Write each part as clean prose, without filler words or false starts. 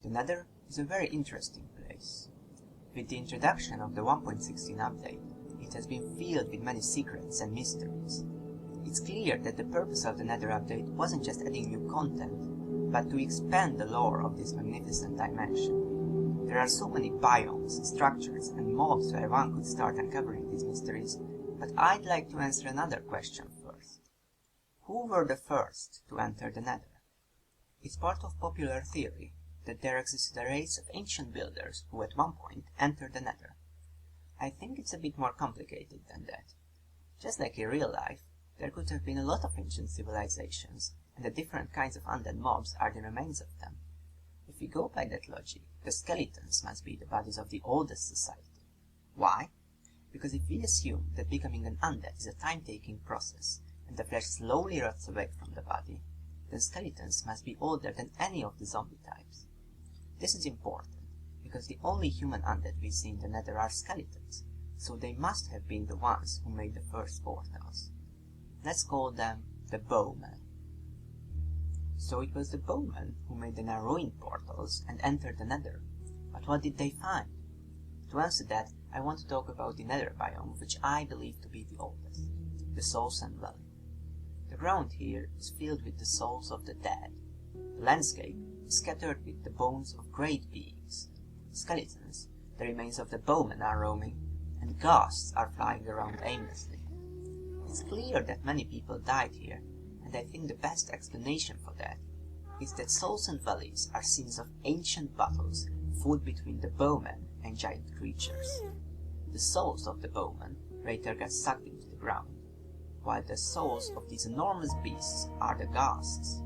The Nether is a very interesting place. With the introduction of the 1.16 update, it has been filled with many secrets and mysteries. It's clear that the purpose of the Nether update wasn't just adding new content, but to expand the lore of this magnificent dimension. There are so many biomes, structures, and mobs where one could start uncovering these mysteries, but I'd like to answer another question first. Who were the first to enter the Nether? It's part of popular theory that there existed a race of ancient builders who at one point entered the Nether. I think it's a bit more complicated than that. Just like in real life, there could have been a lot of ancient civilizations, and the different kinds of undead mobs are the remains of them. If we go by that logic, the skeletons must be the bodies of the oldest society. Why? Because if we assume that becoming an undead is a time-taking process, and the flesh slowly rots away from the body, then skeletons must be older than any of the zombie types. This is important, because the only human undead we see in the Nether are skeletons, so they must have been the ones who made the first portals. Let's call them the Bowmen. So it was the Bowmen who made the now ruined portals and entered the Nether. But what did they find? To answer that, I want to talk about the Nether Biome, which I believe to be the oldest, the Soulsand Valley. The ground here is filled with the souls of the dead. The landscape is scattered with the bones of great beings. Skeletons, the remains of the Bowmen, are roaming, and ghosts are flying around aimlessly. It's clear that many people died here, and I think the best explanation for that is that Soulsand Valleys are scenes of ancient battles fought between the Bowmen and giant creatures. The souls of the Bowmen later got sucked into the ground, while the souls of these enormous beasts are the ghosts.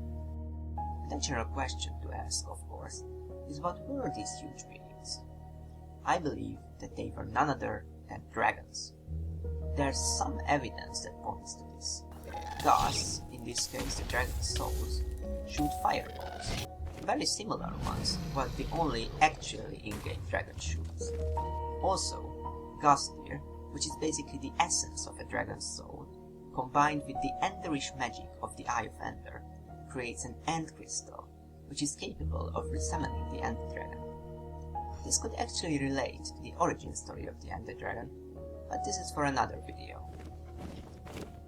The natural question to ask, of course, is what were these huge beings? I believe that they were none other than dragons. There's some evidence that points to this. Ghosts, in this case the dragon's souls, shoot fireballs, very similar ones, but the only actually in-game dragon shoots. Also, Ghostir, which is basically the essence of a dragon's soul, combined with the enderish magic of the Eye of Ender, creates an End Crystal, which is capable of resummoning the Ender Dragon. This could actually relate to the origin story of the Ender Dragon, but this is for another video.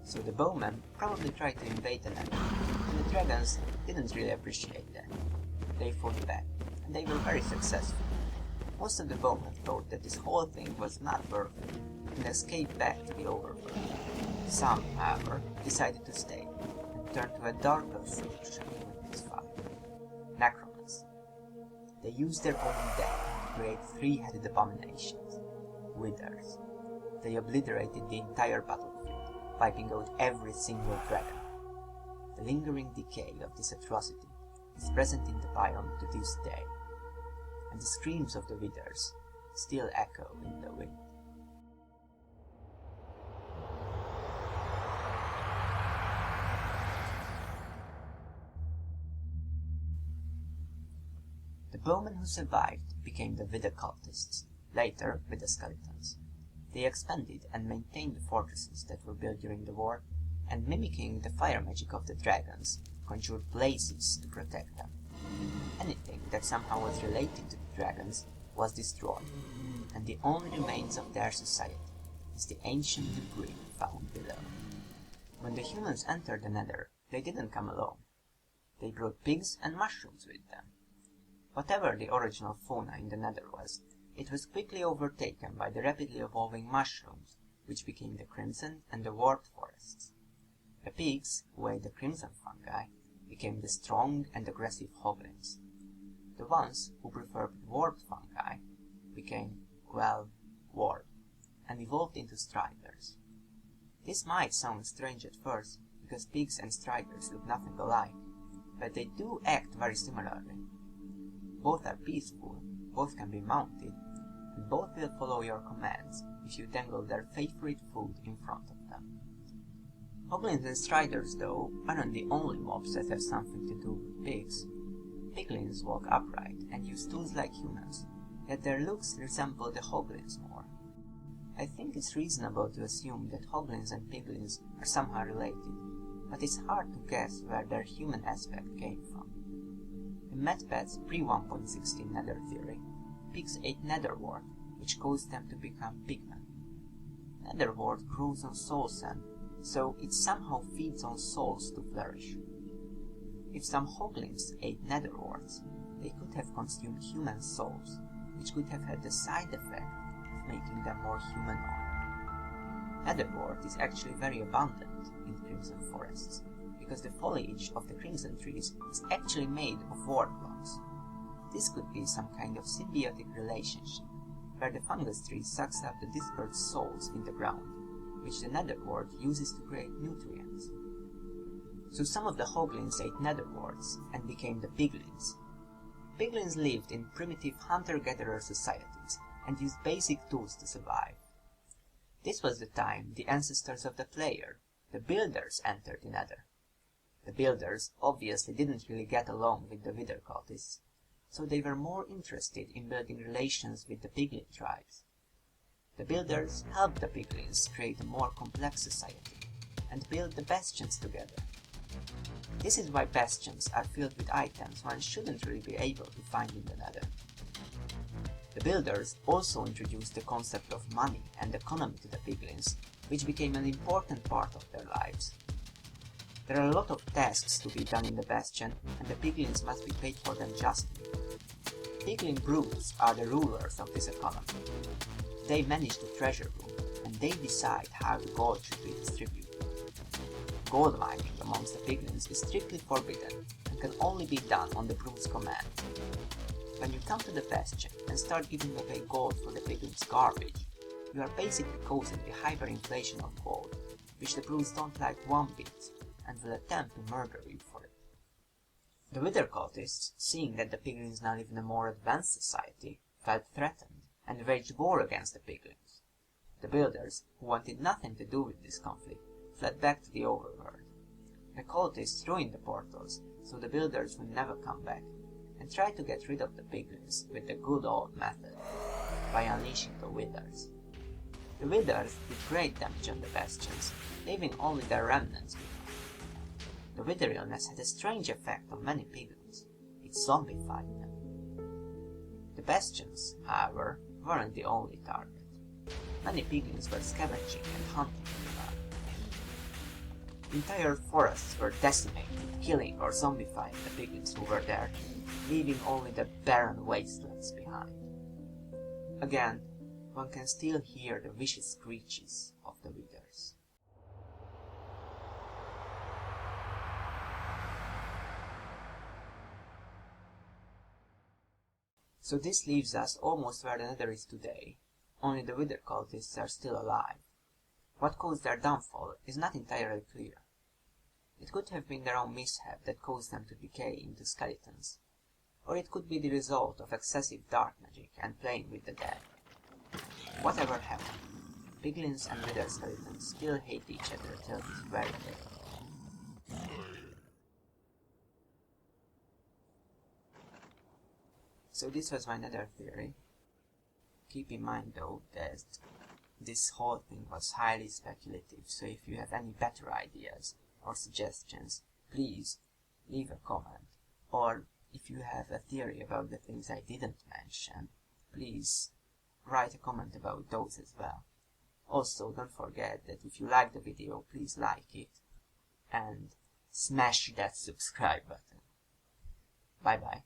So the Bowmen probably tried to invade the Nether, and the dragons didn't really appreciate that. They fought back, and they were very successful. Most of the Bowmen thought that this whole thing was not worth it, and escaped back to the overworld. Some, however, decided to stay, and turned to a darker solution with this fight: necromancy. They used their own death to create three-headed abominations, withers. They obliterated the entire battlefield, wiping out every single dragon. The lingering decay of this atrocity is present in the biome to this day, and the screams of the withers still echo in the wind. The Bowmen who survived became the Wither Cultists, later Wither Skeletons. They expanded and maintained the fortresses that were built during the war, and mimicking the fire magic of the dragons, conjured blazes to protect them. Anything that somehow was related to the dragons was destroyed, and the only remains of their society is the ancient debris found below. When the humans entered the Nether, they didn't come alone. They brought pigs and mushrooms with them. Whatever the original fauna in the Nether was, it was quickly overtaken by the rapidly evolving mushrooms, which became the Crimson and the Warped Forests. The pigs, who ate the Crimson fungi, became the strong and aggressive hoglins. The ones who preferred warped fungi became, well, warped, and evolved into striders. This might sound strange at first, because pigs and striders look nothing alike, but they do act very similarly. Both are peaceful, both can be mounted, and both will follow your commands if you dangle their favorite food in front of them. Hoglins and striders, though, aren't the only mobs that have something to do with pigs. Piglins walk upright and use tools like humans, yet their looks resemble the hoglins more. I think it's reasonable to assume that hoglins and piglins are somehow related, but it's hard to guess where their human aspect came from. In MetPet's pre-1.16 Nether theory, pigs ate nether wart, which caused them to become pigmen. Nether wart grows on soul sand, so it somehow feeds on souls to flourish. If some hoglins ate nether warts, they could have consumed human souls, which could have had the side effect of making them more humanoid. Nether wart is actually very abundant in crimson forests, because the foliage of the crimson trees is actually made of wart blocks. This could be some kind of symbiotic relationship, where the fungus tree sucks up the dispersed souls in the ground, which the nether wart uses to create nutrients. So some of the hoglins ate nether warts and became the piglins. Piglins lived in primitive hunter-gatherer societies and used basic tools to survive. This was the time the ancestors of the player, the builders, entered the nether. The builders obviously didn't really get along with the wither cultists, so they were more interested in building relations with the piglin tribes. The builders helped the piglins create a more complex society and build the bastions together. This is why bastions are filled with items one shouldn't really be able to find in the nether. The builders also introduced the concept of money and economy to the piglins, which became an important part of their lives. There are a lot of tasks to be done in the bastion, and the piglins must be paid for them justly. Piglin broods are the rulers of this economy. They manage the treasure room, and they decide how the gold should be distributed. Gold mining amongst the piglins is strictly forbidden and can only be done on the brood's command. When you come to the bastion and start giving away gold for the piglins' garbage, you are basically causing the hyperinflation of gold, which the broods don't like one bit, and will attempt to murder you for it. The wither cultists, seeing that the piglins now live in a more advanced society, felt threatened and waged war against the piglins. The builders, who wanted nothing to do with this conflict, fled back to the overworld. The cultists ruined the portals so the builders would never come back, and tried to get rid of the piglins with the good old method, by unleashing the withers. The withers did great damage on the bastions, leaving only their remnants behind. The wither illness had a strange effect on many piglins. It zombified them. The bastions, however, weren't the only target. Many piglins were scavenging and hunting nearby. Entire forests were decimated, killing or zombifying the piglins who were there, leaving only the barren wastelands behind. Again, one can still hear the vicious screeches of the withers. So this leaves us almost where the nether is today, only the wither cultists are still alive. What caused their downfall is not entirely clear. It could have been their own mishap that caused them to decay into skeletons, or it could be the result of excessive dark magic and playing with the dead. Whatever happened, piglins and wither skeletons still hate each other till this very day. So this was my nether theory. Keep in mind though that this whole thing was highly speculative, so if you have any better ideas or suggestions, please leave a comment. Or if you have a theory about the things I didn't mention, please write a comment about those as well. Also, don't forget that if you like the video, please like it and smash that subscribe button. Bye bye.